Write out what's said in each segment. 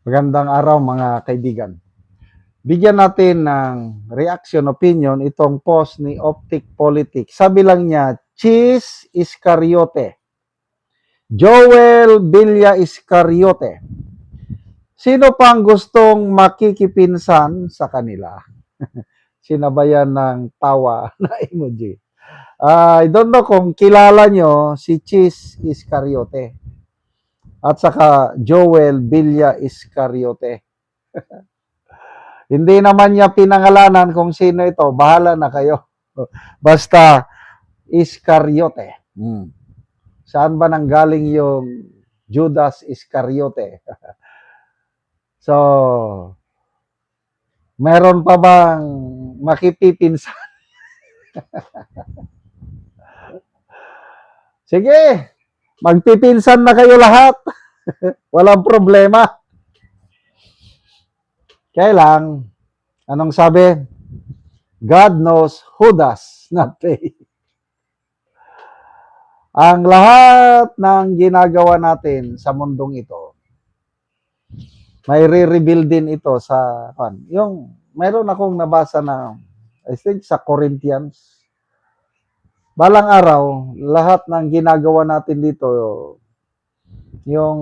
Magandang araw mga kaibigan. Bigyan natin ng reaction opinion itong post ni Optic Politics. Sabi lang niya, Cheese Iscariote. Joel Villa Iscariote. Sino pang gustong makikipinsan sa kanila? Sinabayan ng tawa na emoji. I don't know kung kilala nyo si Cheese Iscariote at saka Joel Villa Iscariote. Hindi naman niya pinangalanan kung sino ito. Bahala na kayo. Basta Iscariote. Saan ba nanggaling yung Judas Iscariote? So, meron pa bang makipipinsan? Sige, magpipinsan na kayo lahat. Walang problema. Kaya lang, anong sabi? God knows who does not pay. Ang lahat ng ginagawa natin sa mundong ito, may re-reveal din ito sa yung mayroon akong nabasa na I think sa Corinthians. Balang araw, lahat ng ginagawa natin dito yung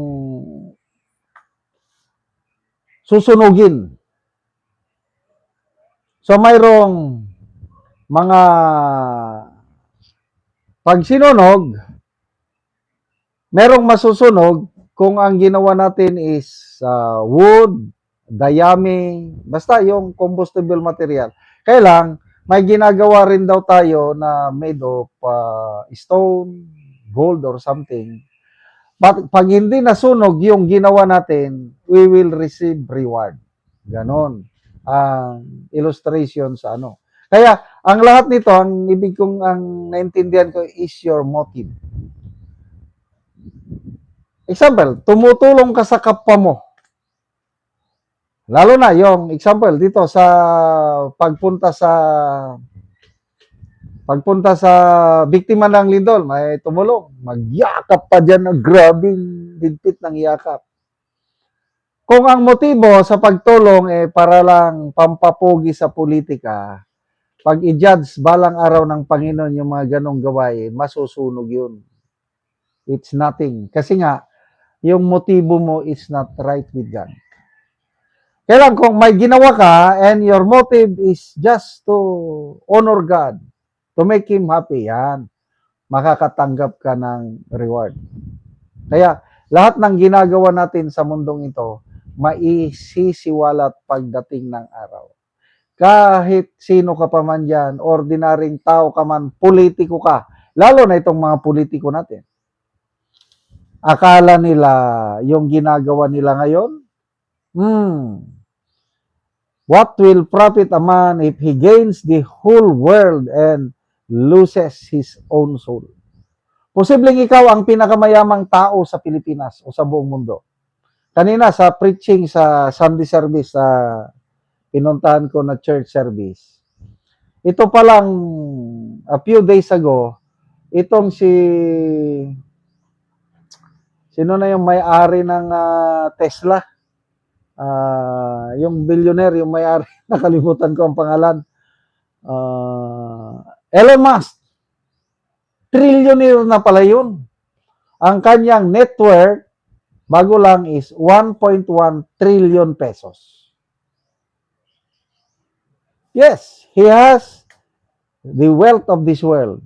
susunugin. So mayroong mga pag sinunog, merong masusunog kung ang ginawa natin is wood, dayami, basta yung combustible material. Kaya lang, may ginagawa rin daw tayo na made of stone, gold, or something. But pag hindi nasunog yung ginawa natin, we will receive reward. Ganon ang illustration sa ano. Kaya, ang lahat nito, ang ibig kong ang naintindihan ko is your motive. Example, tumutulong ka sa kapwa mo. Lalo na yung example dito sa pagpunta biktima ng lindol, may tumulong. Magyakap pa dyan ng grabing higpit ng yakap. Kung ang motibo sa pagtulong para lang pampapugi sa politika, pag i-judge balang araw ng Panginoon yung mga ganong gawain, masusunog yun. It's nothing. Kasi nga, yung motibo mo is not right with God. Kaya lang kung may ginawa ka and your motive is just to honor God, to make Him happy, yan, makakatanggap ka ng reward. Kaya lahat ng ginagawa natin sa mundong ito, maisisiwalat pagdating ng araw. Kahit sino ka pa man dyan, ordinaryong tao ka man, politiko ka, lalo na itong mga politiko natin. Akala nila yung ginagawa nila ngayon, what will profit a man if he gains the whole world and loses his own soul? Posibleng ikaw ang pinakamayamang tao sa Pilipinas o sa buong mundo. Kanina sa preaching sa Sunday service, sa pinuntahan ko na church service, ito pa lang a few days ago, itong sino na yung may-ari ng Tesla? Yung billionaire, yung may-ari, nakalimutan ko ang pangalan. Elon Musk. Trillionaire na pala yun. Ang kanyang net worth, bago lang is 1.1 trillion pesos. Yes, he has the wealth of this world.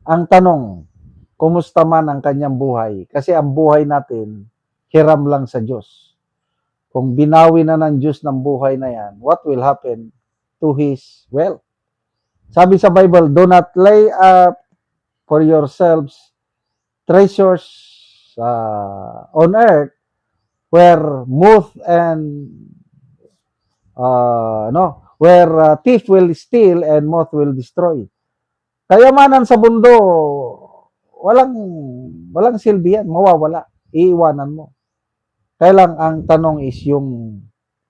Ang tanong, kumusta man ang kanyang buhay? Kasi ang buhay natin, hiram lang sa Diyos. Kung binawi na ng Diyos ng buhay na yan, what will happen to his wealth? Sabi sa Bible, do not lay up for yourselves treasures on earth where moth and where thief will steal and moth will destroy. Kayamanan sa mundo, walang silbi yan, mawawala, iiwanan mo. Kaya lang ang tanong is yung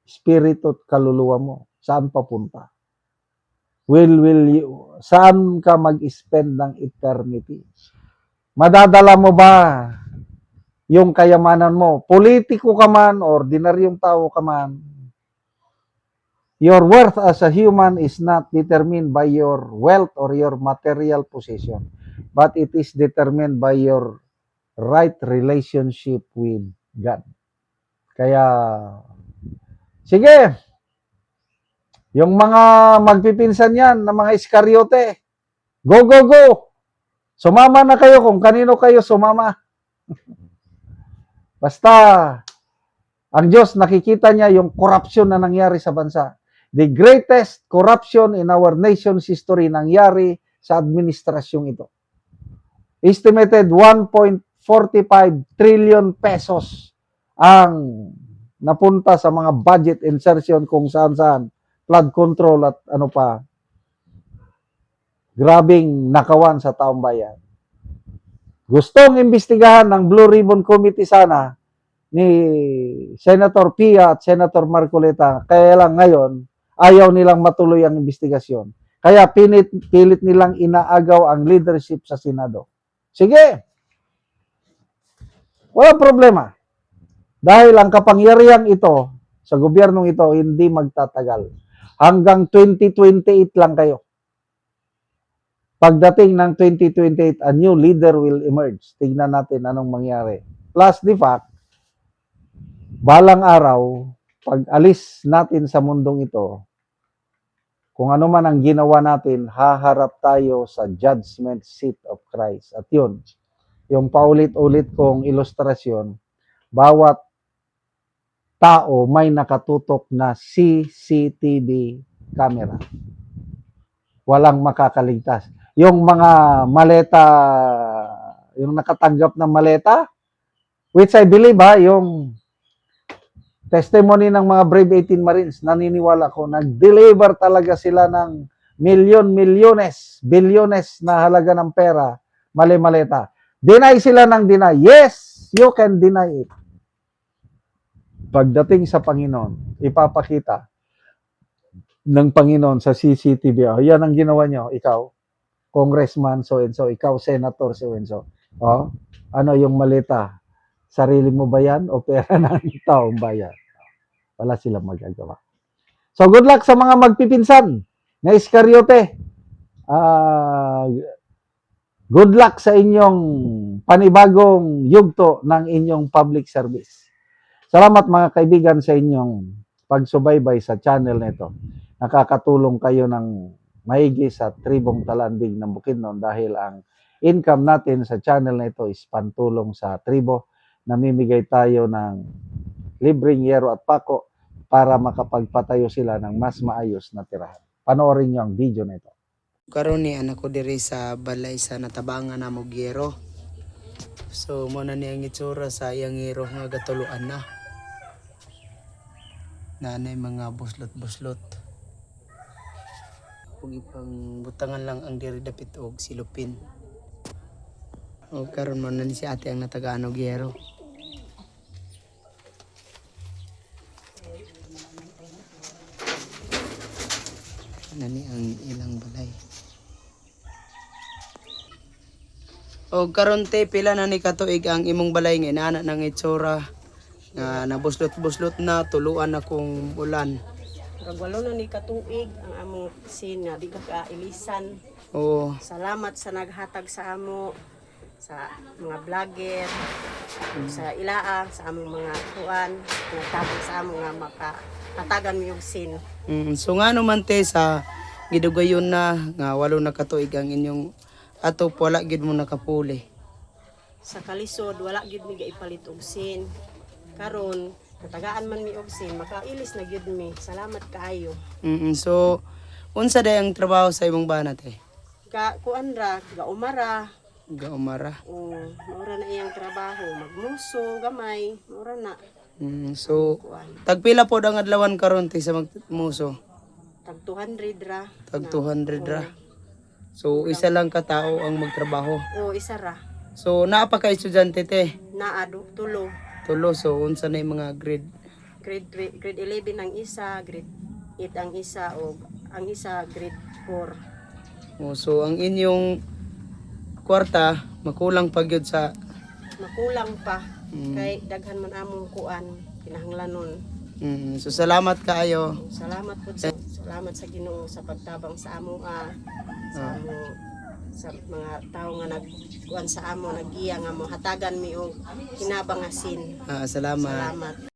spirito at kaluluwa mo, saan papunta? Saan ka mag-spend ng eternity? Madadala mo ba yung kayamanan mo. Politiko ka man, ordinaryong tao ka man, your worth as a human is not determined by your wealth or your material possession, but it is determined by your right relationship with God. Kaya, sige, yung mga magpipinsan yan, na mga Iskariote, go, go, go! Sumama na kayo kung kanino kayo sumama. Basta, ang Diyos nakikita niya yung corruption na nangyari sa bansa. The greatest corruption in our nation's history nangyari sa administrasyong ito. Estimated 1.45 trillion pesos ang napunta sa mga budget insertion kung saan-saan, flood control at ano pa, grabing nakawan sa taong bayan. Gustong imbestigahan ng Blue Ribbon Committee sana ni Senator Pia at Senator Marcoleta, kaya lang ngayon, ayaw nilang matuloy ang investigasyon. Kaya pilit nilang inaagaw ang leadership sa Senado. Sige, walang problema. Dahil ang kapangyarihang ito, sa gobyernong ito, hindi magtatagal. Hanggang 2028 lang kayo. Pagdating ng 2028, a new leader will emerge. Tingnan natin anong mangyari. Plus the fact, balang araw, pag alis natin sa mundong ito, kung ano man ang ginawa natin, haharap tayo sa judgment seat of Christ. At yun, yung paulit-ulit kong ilustrasyon, bawat tao may nakatutok na CCTV camera. Walang makakaligtas. Yung mga maleta, yung nakatanggap ng maleta, which I believe yung testimony ng mga Brave 18 Marines, naniniwala ko, nag-deliver talaga sila ng bilyones na halaga ng pera, mali-maleta. Deny sila ng deny. Yes, you can deny it. Pagdating sa Panginoon, ipapakita ng Panginoon sa CCTV. Yan ang ginawa nyo, ikaw, congressman so-and-so, ikaw, senator so-and-so. Ano yung malita? Sarili mo ba yan o pera ng taong bayan? Wala silang magagawa. So, good luck sa mga magpipinsan na Iskariote. Good luck sa inyong panibagong yugto ng inyong public service. Salamat mga kaibigan sa inyong pagsubaybay sa channel nito. Nakakatulong kayo ng maigi sa tribong talandig ng Bukidnon dahil ang income natin sa channel na ito is pantulong sa tribo. Namimigay tayo ng libreng yero at pako para makapagpatayo sila ng mas maayos na tirahan. Panoorin nyo ang video na ito. Karon ni anak ko diri sa balay sa natabangan na mo gyero. So mo na niyang itsura sa iyang ngero nga gatuluan na. Nanay mga buslot-buslot. Ug ipang butangan lang ang diri dapit og silupin. O karon mo na ni si ate ang natagaan og gyero. Nani ang ilang balay. O karon te pila na ni katuig ang imong balay nga inana nang itsura nga nabuslot-buslot na tuluan akong ulan. Walo na ni katuig ang among sin nga di ka ilisan. Oo. Salamat sa naghatag sa amo sa mga vlogger sa ilaa sa among mga kuan nagtabang sa amo nga makahatagan mi og sin. So nga naman te sa gidugayon na nga walo na katuig ang inyong ato wala gid mo nakapuli. Sa kalisod wala gyud mi gaipalit og sin. Karon natagaan man mi og sin makailis na gyud mi. Salamat kaayo. So unsa day ang trabaho sa imong bana te? Kuan ra gaumara. Gaumara. Maura na iyang trabaho magmuso gamay maura na. So tagpila pod ang adlawan karon te sa magmuso? Tag 200 ra. Tag 200 ra. So isa lang ka tao ang magtrabaho. Isa ra. So naa pa ka estudyante te? Naado tulo. Tulo. So unsa na yung mga grade? Grade 11 ang isa, grade 8 ang isa o ang isa grade 4. So ang inyong kwarta makulang pa gyud sa Makulang pa. Kay daghan man among kuan kinahanglanon. So salamat kaayo. Salamat po salamat sa Ginoo sa pagtabang sa amo sa mga tao nga nagkuan sa amo nagiya nga mo hatagan mi og kinabangasin. Salamat. Salamat.